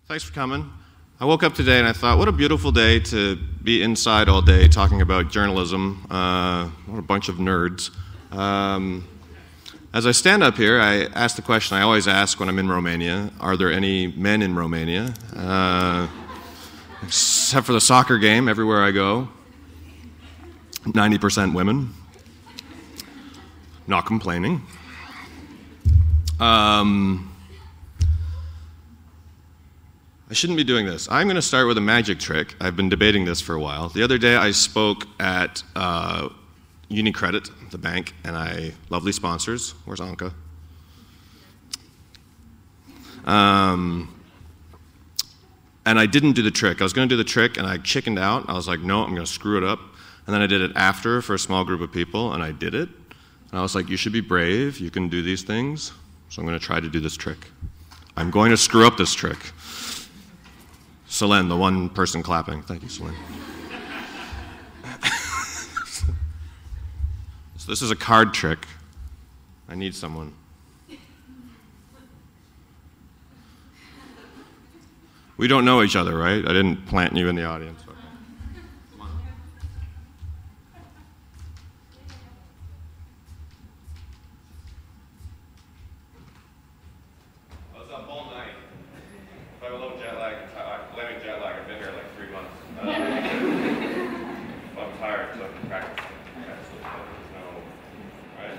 Thanks for coming. I woke up today and I thought, what a beautiful day to be inside all day talking about journalism. What a bunch of nerds. As I stand up here, I ask the question I always ask when I'm in Romania: are there any men in Romania? Except for the soccer game, everywhere I go, 90% women. Not complaining. I shouldn't be doing this. I'm going to start with a magic trick. I've been debating this for a while. The other day I spoke at UniCredit, the bank, and lovely sponsors. Where's Anka? And I didn't do the trick. I was going to do the trick and I chickened out. I was like, no, I'm going to screw it up. And then I did it after for a small group of people, and I did it. And I was like, you should be brave. You can do these things. So I'm going to try to do this trick. I'm going to screw up this trick. Selene, the one person clapping. Thank you, Selene. So this is a card trick. I need someone. We don't know each other, right? I didn't plant you in the audience. Okay. Come on. I was up all night. I have a little jet lag. Blaming jet lag. I've been here like 3 months. I'm tired, so I can practice. No, right?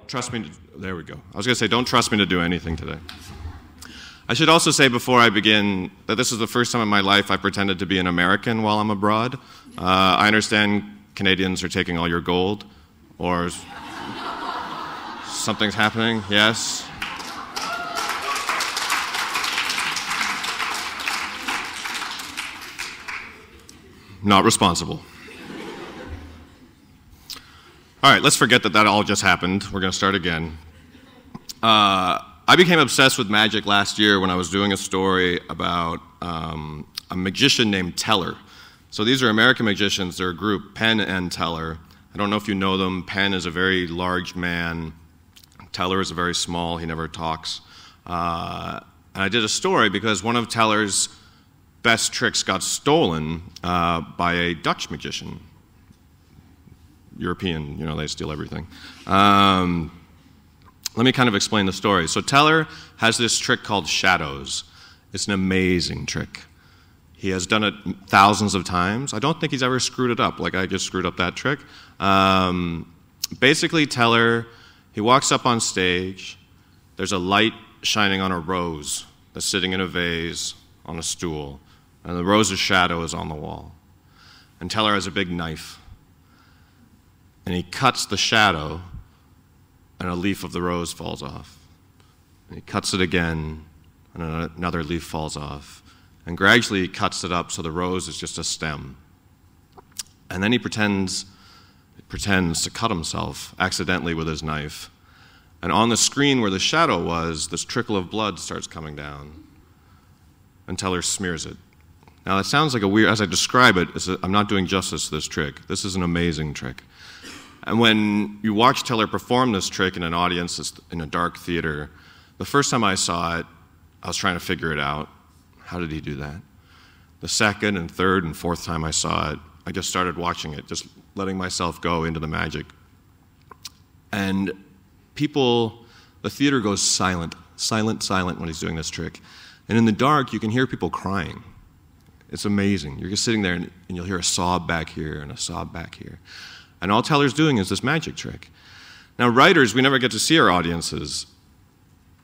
Trust me to, there we go. I was going to say, don't trust me to do anything today. I should also say before I begin that this is the first time in my life I pretended to be an American while I'm abroad. I understand Canadians are taking all your gold, or something's happening, yes. Not responsible. All right, let's forget that all just happened. We're going to start again. I became obsessed with magic last year when I was doing a story about a magician named Teller. So these are American magicians. They're a group, Penn and Teller. I don't know if you know them. Penn is a very large man. Teller is very small. He never talks. And I did a story because one of Teller's best tricks got stolen by a Dutch magician. European, they steal everything. Let me kind of explain the story. So Teller has this trick called shadows. It's an amazing trick. He has done it thousands of times. I don't think he's ever screwed it up, like I just screwed up that trick. Basically, Teller, he walks up on stage. There's a light shining on a rose that's sitting in a vase on a stool, and the rose's shadow is on the wall. And Teller has a big knife, and he cuts the shadow, and a leaf of the rose falls off. And he cuts it again, and another leaf falls off. And gradually he cuts it up so the rose is just a stem. And then he pretends to cut himself accidentally with his knife. And on the screen where the shadow was, this trickle of blood starts coming down. And Teller smears it. Now that sounds like a weird, as I describe it, I'm not doing justice to this trick. This is an amazing trick. And when you watch Teller perform this trick in an audience in a dark theater, the first time I saw it, I was trying to figure it out. How did he do that? The second and third and fourth time I saw it, I just started watching it, just letting myself go into the magic. And the theater goes silent when he's doing this trick. And in the dark, you can hear people crying. It's amazing. You're just sitting there and you'll hear a sob back here and a sob back here. And all Teller's doing is this magic trick. Now, writers, we never get to see our audiences.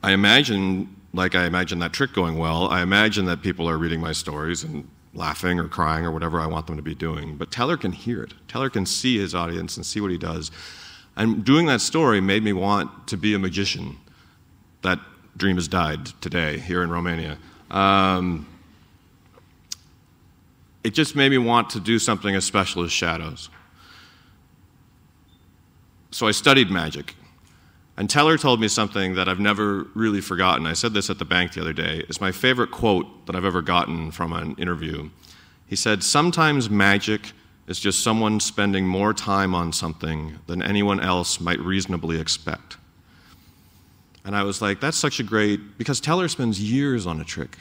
I imagine that trick going well. I imagine that people are reading my stories and laughing or crying or whatever I want them to be doing. But Teller can hear it. Teller can see his audience and see what he does. And doing that story made me want to be a magician. That dream has died today here in Romania. It just made me want to do something as special as shadows. So I studied magic. And Teller told me something that I've never really forgotten. I said this at the bank the other day. It's my favorite quote that I've ever gotten from an interview. He said, "Sometimes magic is just someone spending more time on something than anyone else might reasonably expect." And I was like, that's such a great, because Teller spends years on a trick.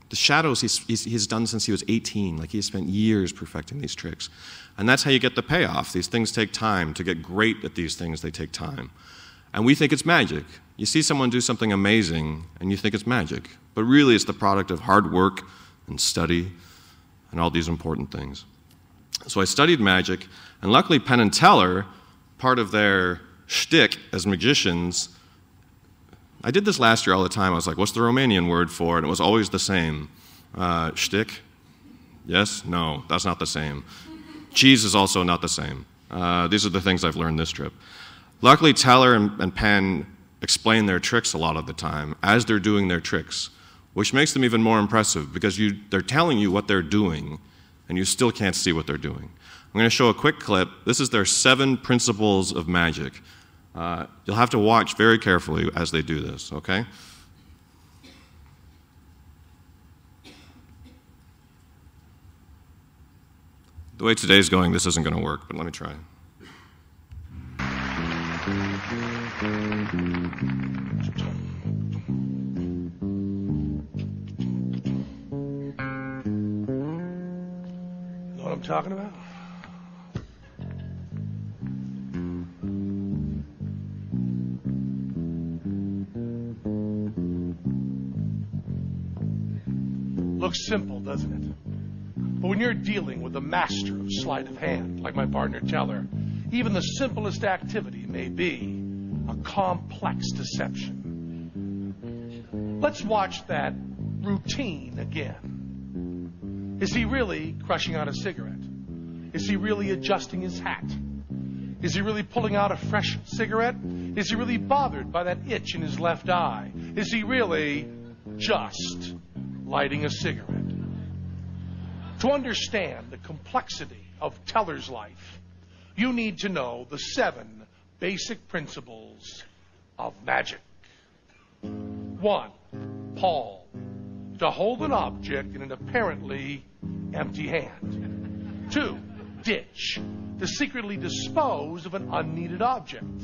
The shadows he's done since he was 18. Like, he has spent years perfecting these tricks. And that's how you get the payoff. These things take time. To get great at these things, they take time. And we think it's magic. You see someone do something amazing, and you think it's magic. But really, it's the product of hard work and study and all these important things. So I studied magic, and luckily Penn and Teller, part of their shtick as magicians, I did this last year all the time. I was like, what's the Romanian word for it? And it was always the same. Shtick? Yes? No, that's not the same. Cheese is also not the same. These are the things I've learned this trip. Luckily, Teller and Penn explain their tricks a lot of the time as they're doing their tricks, which makes them even more impressive because they're telling you what they're doing, and you still can't see what they're doing. I'm going to show a quick clip. This is their 7 principles of magic. You'll have to watch very carefully as they do this, okay? The way today's going, this isn't going to work, but let me try. Know what I'm talking about? Looks simple, doesn't it? But when you're dealing with a master of sleight of hand, like my partner Teller, even the simplest activity may be a complex deception. Let's watch that routine again. Is he really crushing out a cigarette? Is he really adjusting his hat? Is he really pulling out a fresh cigarette? Is he really bothered by that itch in his left eye? Is he really just lighting a cigarette? To understand the complexity of Teller's life, you need to know the 7 basic principles of magic. 1, Paul, to hold an object in an apparently empty hand. 2, ditch, to secretly dispose of an unneeded object.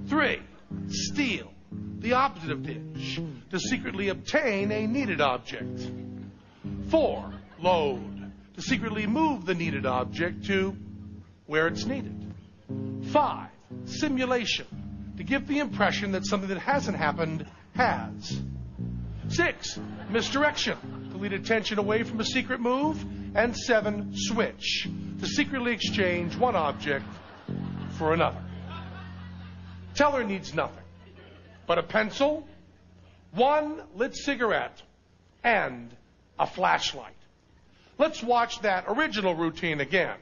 3, steal, the opposite of ditch, to secretly obtain a needed object. 4, load, to secretly move the needed object to where it's needed. 5, simulation, to give the impression that something that hasn't happened has. 6, misdirection, to lead attention away from a secret move. And 7, switch, to secretly exchange one object for another. Teller needs nothing but a pencil, 1 lit cigarette, and a flashlight. Let's watch that original routine again,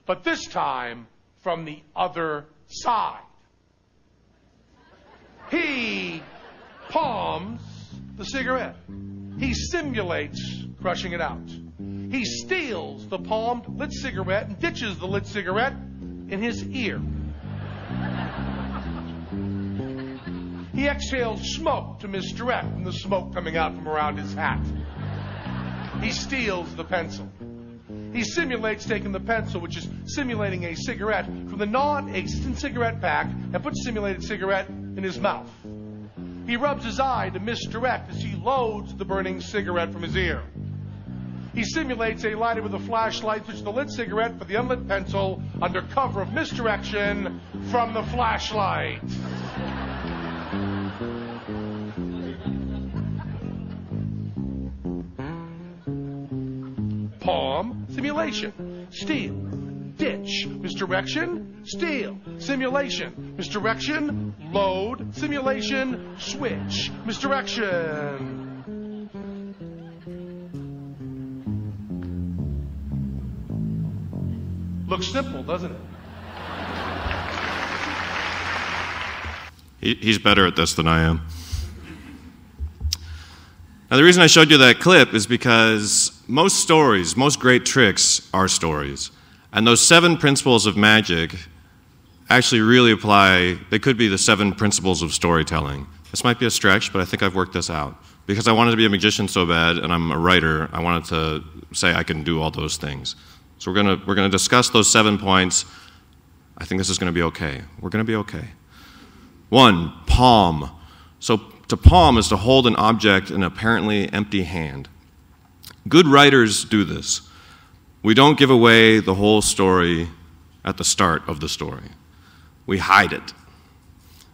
but this time from the other side. He palms the cigarette. He simulates crushing it out. He steals the palmed lit cigarette and ditches the lit cigarette in his ear. He exhales smoke to misdirect from the smoke coming out from around his hat. He steals the pencil. He simulates taking the pencil, which is simulating a cigarette, from the non-existent cigarette pack and puts simulated cigarette in his mouth. He rubs his eye to misdirect as he loads the burning cigarette from his ear. He simulates a lighter with a flashlight, switches the lit cigarette for the unlit pencil under cover of misdirection from the flashlight. Palm, simulation, steal, ditch, misdirection, steal, simulation, misdirection, load, simulation, switch, misdirection. Looks simple, doesn't it? He's better at this than I am. Now, the reason I showed you that clip is because most stories, most great tricks are stories. And those 7 principles of magic actually really apply. They could be the 7 principles of storytelling. This might be a stretch, but I think I've worked this out. Because I wanted to be a magician so bad, and I'm a writer, I wanted to say I can do all those things. So we're gonna discuss those 7 points. I think this is gonna be okay. We're gonna be okay. 1, palm. So to palm is to hold an object in an apparently empty hand. Good writers do this. We don't give away the whole story at the start of the story. We hide it.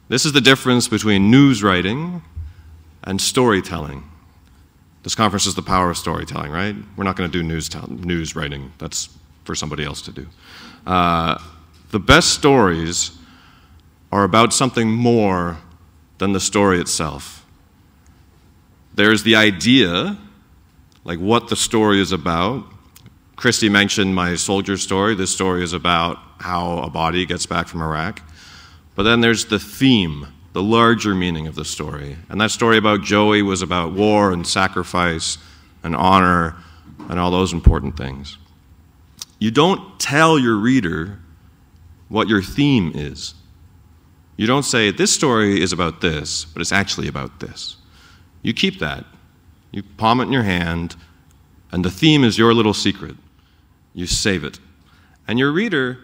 This is the difference between news writing and storytelling. This conference is the power of storytelling, right? We're not going to do news writing. That's for somebody else to do. The best stories are about something more than the story itself. There's the idea, like what the story is about. Christy mentioned my soldier story. This story is about how a body gets back from Iraq. But then there's the theme, the larger meaning of the story. And that story about Joey was about war and sacrifice and honor and all those important things. You don't tell your reader what your theme is. You don't say, this story is about this, but it's actually about this. You keep that. You palm it in your hand, and the theme is your little secret. You save it. And your reader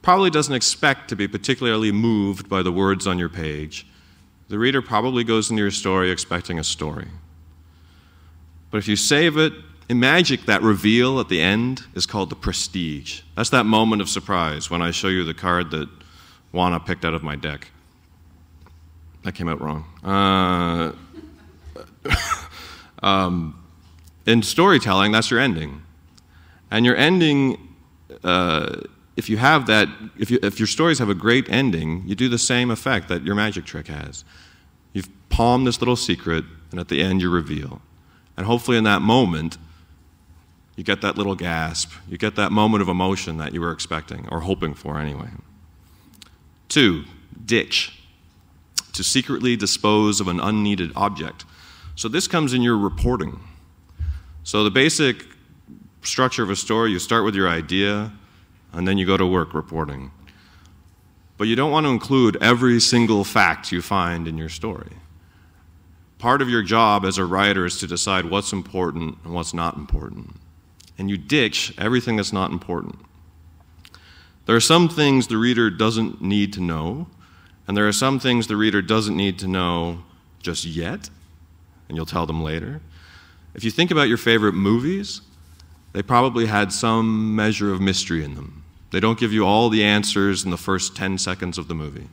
probably doesn't expect to be particularly moved by the words on your page. The reader probably goes into your story expecting a story. But if you save it, in magic, that reveal at the end is called the prestige. That's that moment of surprise when I show you the card that Juana picked out of my deck. That came out wrong. In storytelling, that's your ending. And your ending, if you have that, if your stories have a great ending, you do the same effect that your magic trick has. You've palmed this little secret, and at the end you reveal. And hopefully in that moment, you get that little gasp. You get that moment of emotion that you were expecting, or hoping for anyway. 2, ditch. To secretly dispose of an unneeded object. So this comes in your reporting. So the basic structure of a story, you start with your idea, and then you go to work reporting. But you don't want to include every single fact you find in your story. Part of your job as a writer is to decide what's important and what's not important. And you ditch everything that's not important. There are some things the reader doesn't need to know, and there are some things the reader doesn't need to know just yet, and you'll tell them later. If you think about your favorite movies, they probably had some measure of mystery in them. They don't give you all the answers in the first 10 seconds of the movie.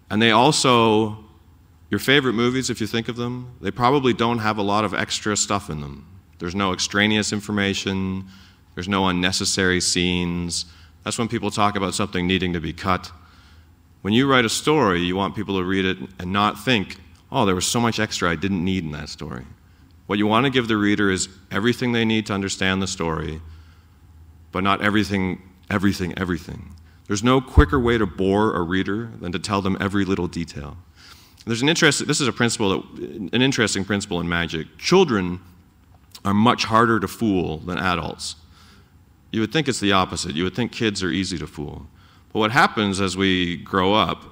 And they also, your favorite movies, if you think of them, they probably don't have a lot of extra stuff in them. There's no extraneous information. There's no unnecessary scenes. That's when people talk about something needing to be cut. When you write a story, you want people to read it and not think, oh, there was so much extra I didn't need in that story. What you want to give the reader is everything they need to understand the story, but not everything. There's no quicker way to bore a reader than to tell them every little detail. This is an interesting principle in magic. Children are much harder to fool than adults. You would think it's the opposite. You would think kids are easy to fool. But what happens as we grow up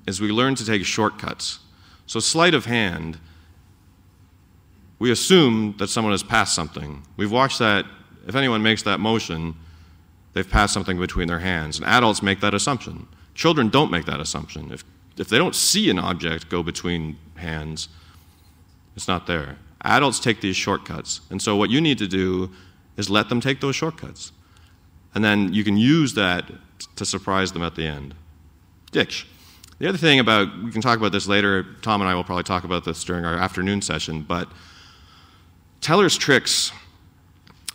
is we learn to take shortcuts. So sleight of hand, we assume that someone has passed something. We've watched that. If anyone makes that motion, they've passed something between their hands. And adults make that assumption. Children don't make that assumption. If they don't see an object go between hands, it's not there. Adults take these shortcuts. And so what you need to do is let them take those shortcuts. And then you can use that to surprise them at the end. Ditch. The other thing we can talk about this later, Tom and I will probably talk about this during our afternoon session, but Teller's tricks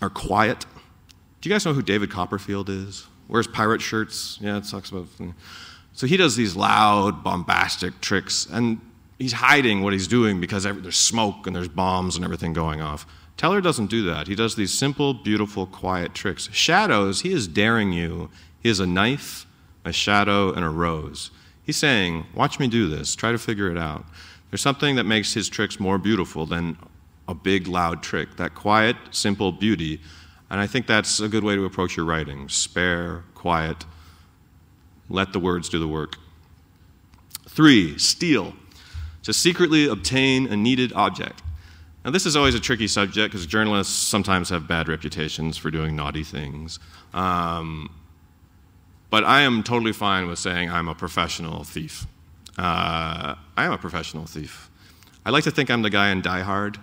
are quiet. Do you guys know who David Copperfield is? Wears pirate shirts. Yeah, it talks about. So he does these loud, bombastic tricks, and he's hiding what he's doing because there's smoke and there's bombs and everything going off. Teller doesn't do that. He does these simple, beautiful, quiet tricks. Shadows, he is daring you. He has a knife, a shadow, and a rose. He's saying, watch me do this. Try to figure it out. There's something that makes his tricks more beautiful than a big, loud trick. That quiet, simple beauty. And I think that's a good way to approach your writing. Spare, quiet, let the words do the work. 3, steal. To secretly obtain a needed object. Now, this is always a tricky subject because journalists sometimes have bad reputations for doing naughty things. But I am totally fine with saying I'm a professional thief. I am a professional thief. I like to think I'm the guy in Die Hard.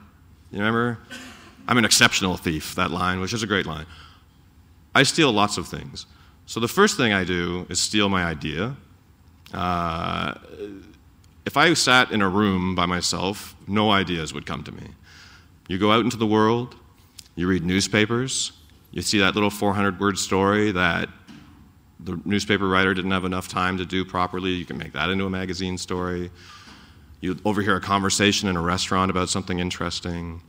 You remember? I'm an exceptional thief, that line, which is a great line. I steal lots of things. So the first thing I do is steal my idea. If I sat in a room by myself, no ideas would come to me. You go out into the world, you read newspapers, you see that little 400-word story that the newspaper writer didn't have enough time to do properly, you can make that into a magazine story. You overhear a conversation in a restaurant about something interesting.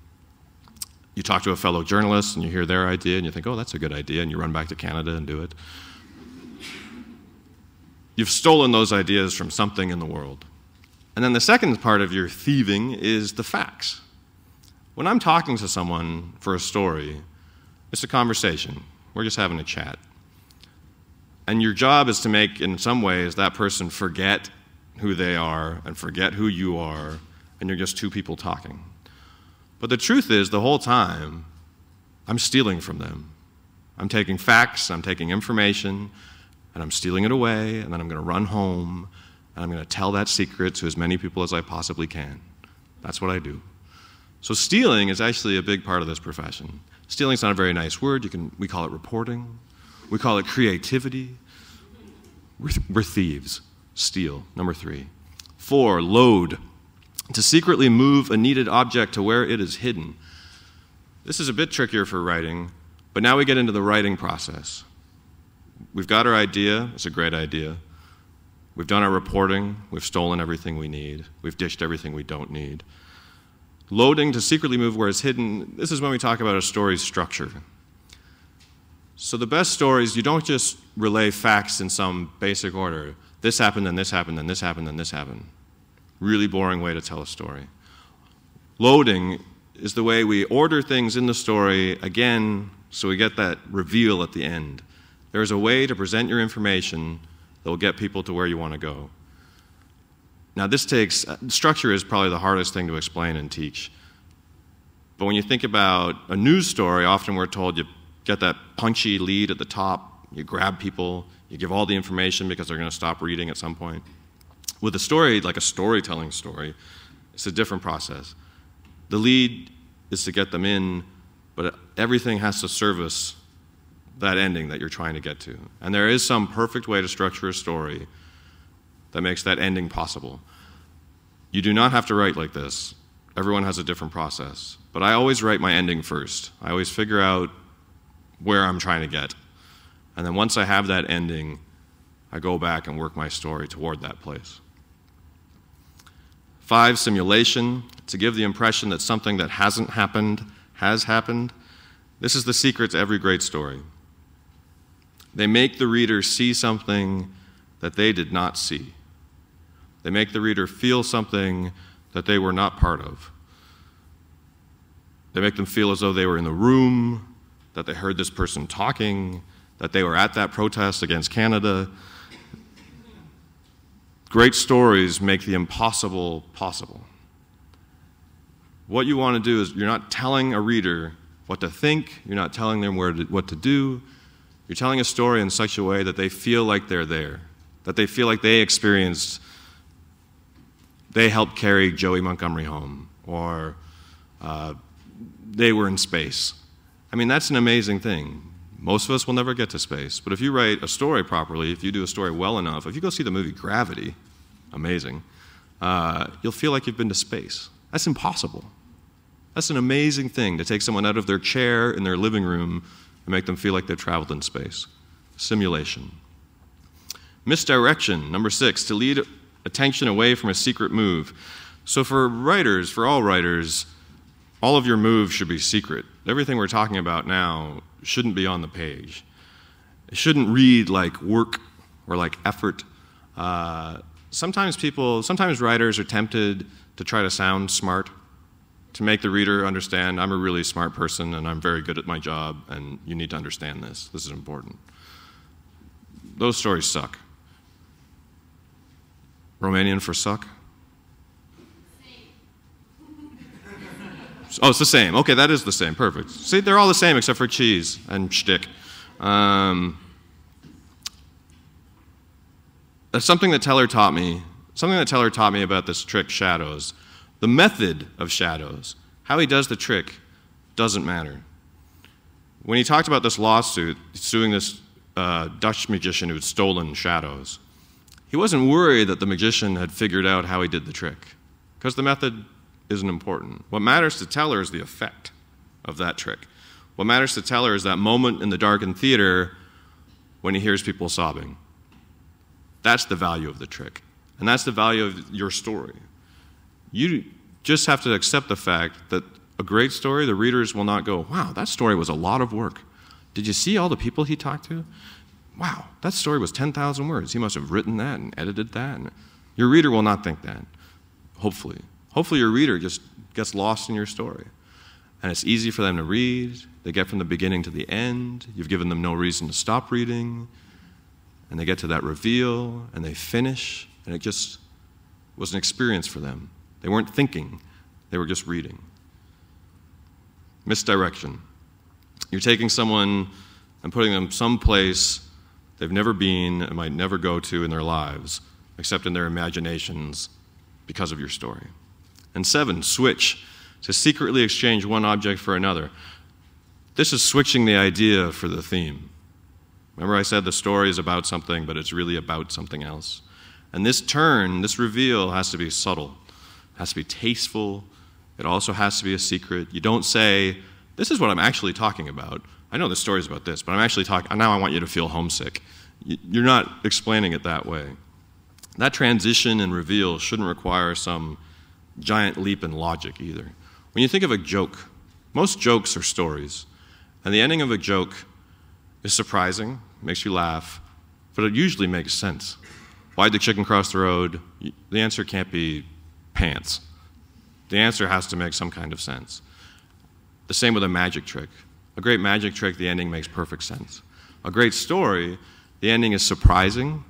You talk to a fellow journalist and you hear their idea and you think, oh, that's a good idea, and you run back to Canada and do it. You've stolen those ideas from something in the world. And then the second part of your thieving is the facts. When I'm talking to someone for a story, it's a conversation. We're just having a chat. And your job is to make, in some ways, that person forget who they are and forget who you are, and you're just two people talking. But the truth is, the whole time, I'm stealing from them. I'm taking facts, I'm taking information, and I'm stealing it away, and then I'm going to run home, and I'm going to tell that secret to as many people as I possibly can. That's what I do. So stealing is actually a big part of this profession. Stealing's not a very nice word. We call it reporting. We call it creativity. We're thieves. Steal, number 3. 4, load. To secretly move a needed object to where it is hidden. This is a bit trickier for writing, but now we get into the writing process. We've got our idea. It's a great idea. We've done our reporting. We've stolen everything we need. We've dished everything we don't need. Loading to secretly move where it's hidden, this is when we talk about a story's structure. So the best stories, you don't just relay facts in some basic order. This happened, then this happened, then this happened, then this happened. Really boring way to tell a story. Loading is the way we order things in the story again so we get that reveal at the end. There is a way to present your information that will get people to where you want to go. Now structure is probably the hardest thing to explain and teach. But when you think about a news story, often we're told you get that punchy lead at the top, you grab people, you give all the information because they're going to stop reading at some point. With a story, like a storytelling story, it's a different process. The lead is to get them in, but everything has to service that ending that you're trying to get to. And there is some perfect way to structure a story that makes that ending possible. You do not have to write like this. Everyone has a different process. But I always write my ending first. I always figure out where I'm trying to get. And then once I have that ending, I go back and work my story toward that place. 5, simulation, to give the impression that something that hasn't happened has happened. This is the secret to every great story. They make the reader see something that they did not see. They make the reader feel something that they were not part of. They make them feel as though they were in the room, that they heard this person talking, that they were at that protest against Canada. Great stories make the impossible possible. What you want to do is, you're not telling a reader what to think, you're not telling them what to do. You're telling a story in such a way that they feel like they're there, that they feel like they helped carry Joey Montgomery home, or they were in space. I mean, that's an amazing thing. Most of us will never get to space, but if you write a story properly, if you do a story well enough, if you go see the movie Gravity, amazing, you'll feel like you've been to space. That's impossible. That's an amazing thing, to take someone out of their chair in their living room and make them feel like they've traveled in space. Simulation. Misdirection, number 6, to lead attention away from a secret move. So for writers, for all writers, all of your moves should be secret. Everything we're talking about now shouldn't be on the page. It shouldn't read like work or like effort. Sometimes writers are tempted to try to sound smart, to make the reader understand, I'm a really smart person and I'm very good at my job and you need to understand this. This is important. Those stories suck. Romanian for suck? Oh, it's the same. Okay, that is the same. Perfect. See, they're all the same except for cheese and shtick. That's something that Teller taught me. Something that Teller taught me about this trick, shadows. The method of shadows, how he does the trick, doesn't matter. When he talked about this lawsuit, suing this Dutch magician who had stolen shadows, he wasn't worried that the magician had figured out how he did the trick, because the method isn't important. What matters to Teller is the effect of that trick. What matters to Teller is that moment in the darkened theater when he hears people sobbing. That's the value of the trick, and that's the value of your story. You just have to accept the fact that a great story, the readers will not go, wow, that story was a lot of work. Did you see all the people he talked to? Wow, that story was 10,000 words. He must have written that and edited that. Your reader will not think that, hopefully. Hopefully your reader just gets lost in your story. And it's easy for them to read. They get from the beginning to the end. You've given them no reason to stop reading. And they get to that reveal, and they finish, and it just was an experience for them. They weren't thinking. They were just reading. Misdirection. You're taking someone and putting them someplace they've never been and might never go to in their lives, except in their imaginations because of your story. And 7, switch, to secretly exchange one object for another. This is switching the idea for the theme. Remember I said the story is about something, but it's really about something else. And this turn, this reveal, has to be subtle. It has to be tasteful. It also has to be a secret. You don't say, this is what I'm actually talking about. I know the story's about this, but I'm actually talking, now I want you to feel homesick. You're not explaining it that way. That transition and reveal shouldn't require some giant leap in logic either. When you think of a joke, most jokes are stories. And the ending of a joke is surprising, makes you laugh, but it usually makes sense. Why'd the chicken cross the road? The answer can't be pants. The answer has to make some kind of sense. The same with a magic trick. A great magic trick, the ending makes perfect sense. A great story, the ending is surprising.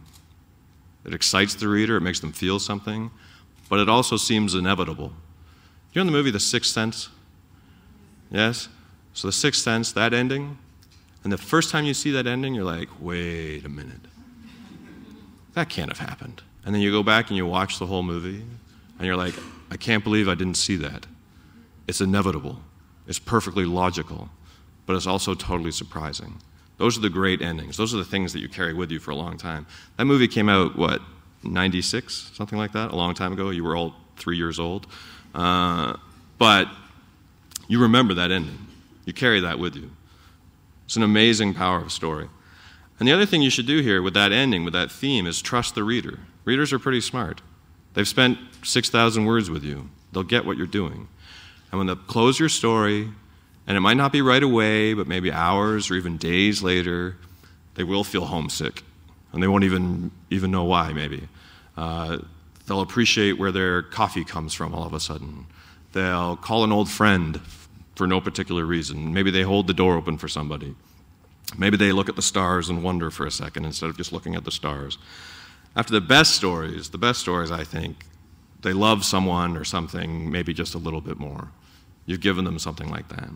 It excites the reader, it makes them feel something, but it also seems inevitable. You know the movie The Sixth Sense? Yes? So The Sixth Sense, that ending, and the first time you see that ending, you're like, wait a minute. That can't have happened. And then you go back and you watch the whole movie, and you're like, I can't believe I didn't see that. It's inevitable. It's perfectly logical, but it's also totally surprising. Those are the great endings. Those are the things that you carry with you for a long time. That movie came out, what, 96, something like that, a long time ago. You were all 3 years old. But you remember that ending. You carry that with you. It's an amazing power of story. And the other thing you should do here with that ending, with that theme, is trust the reader. Readers are pretty smart. They've spent 6,000 words with you. They'll get what you're doing. And when they close your story, and it might not be right away, but maybe hours or even days later, they will feel homesick. And they won't even know why, maybe. They'll appreciate where their coffee comes from all of a sudden. They'll call an old friend for no particular reason. Maybe they hold the door open for somebody. Maybe they look at the stars and wonder for a second instead of just looking at the stars. After the best stories, I think, they love someone or something maybe just a little bit more. You've given them something like that.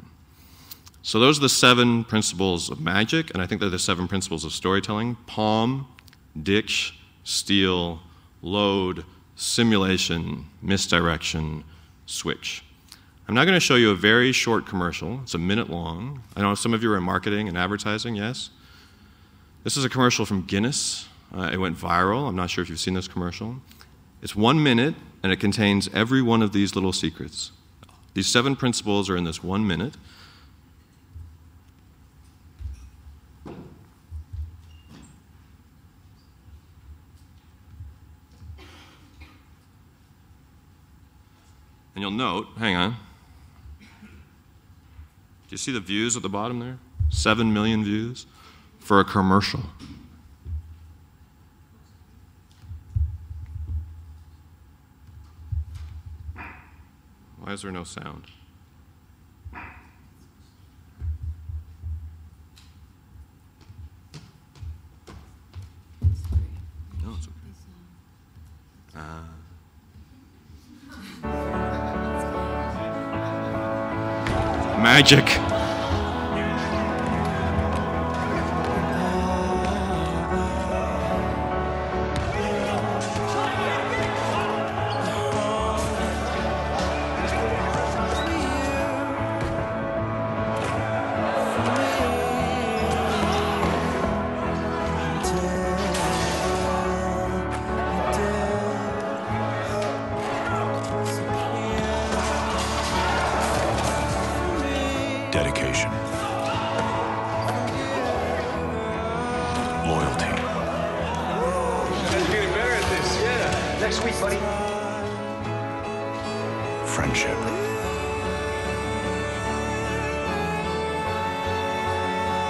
So those are the 7 principles of magic, and I think they're the 7 principles of storytelling: palm, ditch, steal, load, simulation, misdirection, switch. I'm now going to show you a very short commercial. It's a minute long. I know some of you are in marketing and advertising, yes? This is a commercial from Guinness. It went viral. I'm not sure if you've seen this commercial. It's 1 minute, and it contains every one of these little secrets. These 7 principles are in this 1 minute. And you'll note, hang on, do you see the views at the bottom there? 7 million views for a commercial. Why is there no sound? No, it's okay. Magic. Dedication. Loyalty. You guys are getting better at this. Yeah. Next week, buddy. Friendship.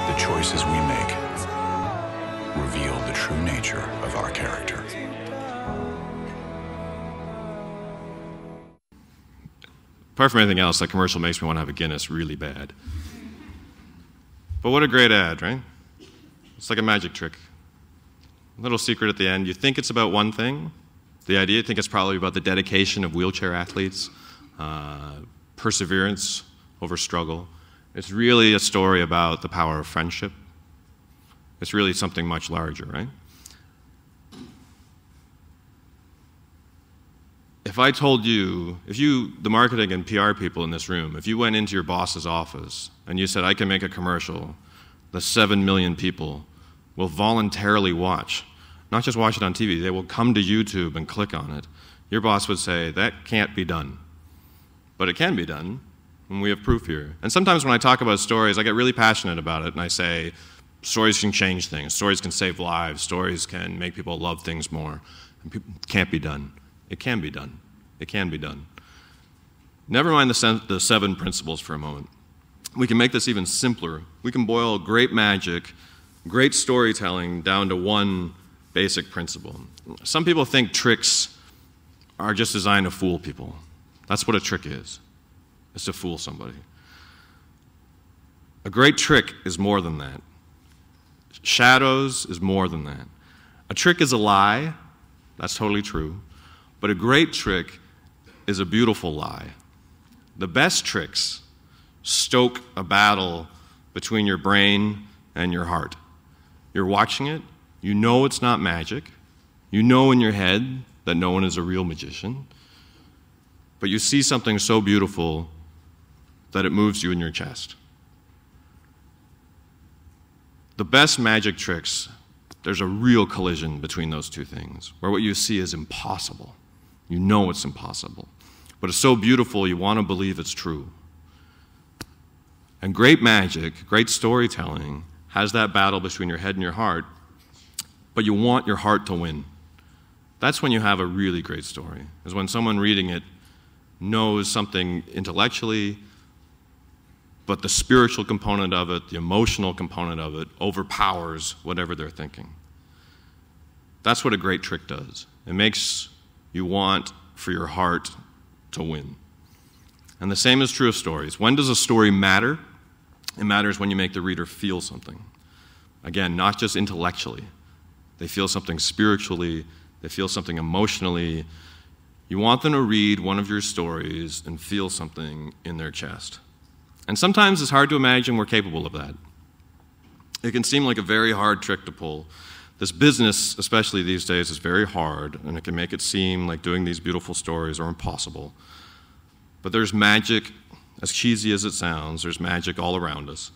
The choices we make reveal the true nature of our character. Apart from anything else, that commercial makes me want to have a Guinness really bad. But what a great ad, right? It's like a magic trick. A little secret at the end. You think it's about one thing, the idea, you think it's probably about the dedication of wheelchair athletes, perseverance over struggle. It's really a story about the power of friendship. It's really something much larger, right? If I told you, the marketing and PR people in this room, if you went into your boss's office and you said, I can make a commercial, the 7 million people will voluntarily watch, not just watch it on TV, they will come to YouTube and click on it, your boss would say, that can't be done. But it can be done, and we have proof here. And sometimes when I talk about stories, I get really passionate about it, and I say, stories can change things, stories can save lives, stories can make people love things more. And it can't be done. It can be done. It can be done. Never mind the 7 principles for a moment. We can make this even simpler. We can boil great magic, great storytelling down to one basic principle. Some people think tricks are just designed to fool people. That's what a trick is to fool somebody. A great trick is more than that. Shadows is more than that. A trick is a lie. That's totally true. But a great trick is a beautiful lie. The best tricks stoke a battle between your brain and your heart. You're watching it. You know it's not magic. You know in your head that no one is a real magician. But you see something so beautiful that it moves you in your chest. The best magic tricks, there's a real collision between those two things, where what you see is impossible. You know it's impossible. But it's so beautiful, you want to believe it's true. And great magic, great storytelling, has that battle between your head and your heart, but you want your heart to win. That's when you have a really great story, is when someone reading it knows something intellectually, but the spiritual component of it, the emotional component of it, overpowers whatever they're thinking. That's what a great trick does. It makes you want for your heart to win. And the same is true of stories. When does a story matter? It matters when you make the reader feel something. Again, not just intellectually. They feel something spiritually, they feel something emotionally. You want them to read one of your stories and feel something in their chest. And sometimes it's hard to imagine we're capable of that. It can seem like a very hard trick to pull. This business, especially these days, is very hard, and it can make it seem like doing these beautiful stories are impossible. But there's magic, as cheesy as it sounds, there's magic all around us.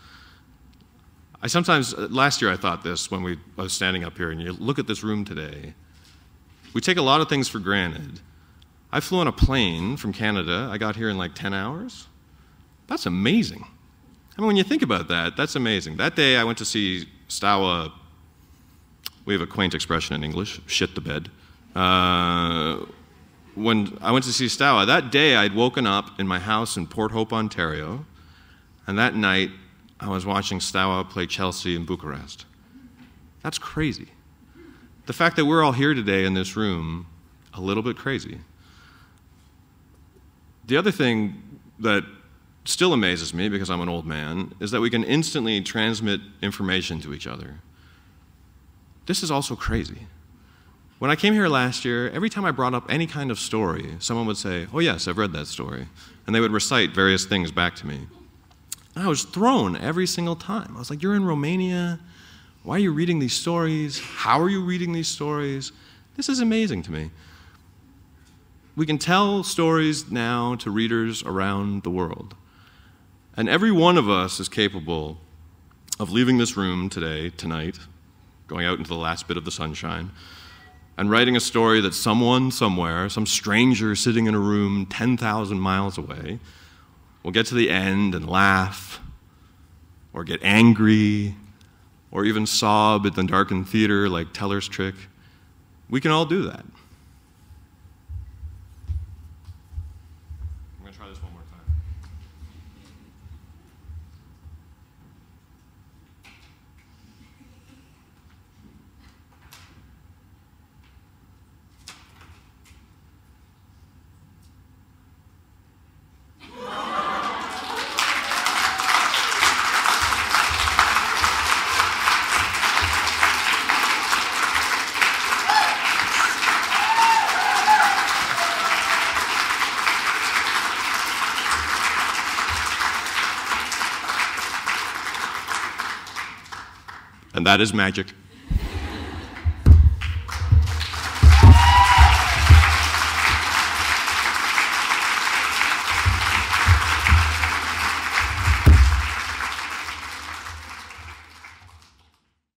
Last year I thought this when I was standing up here, and you look at this room today. We take a lot of things for granted. I flew on a plane from Canada. I got here in like 10 hours. That's amazing. I mean, when you think about that, that's amazing. That day I went to see Stawa. We have a quaint expression in English, shit the bed. When I went to see Stawa, that day I'd woken up in my house in Port Hope, Ontario, and that night I was watching Stawa play Chelsea in Bucharest. That's crazy. The fact that we're all here today in this room, a little bit crazy. The other thing that still amazes me, because I'm an old man, is that we can instantly transmit information to each other. This is also crazy. When I came here last year, every time I brought up any kind of story, someone would say, "Oh yes, I've read that story." And they would recite various things back to me. And I was thrown every single time. I was like, "You're in Romania. Why are you reading these stories? How are you reading these stories?" This is amazing to me. We can tell stories now to readers around the world. And every one of us is capable of leaving this room tonight, going out into the last bit of the sunshine, and writing a story that someone somewhere, some stranger sitting in a room 10,000 miles away, will get to the end and laugh, or get angry, or even sob at the darkened theater like Teller's trick. We can all do that. I'm going to try this one more time. And that is magic.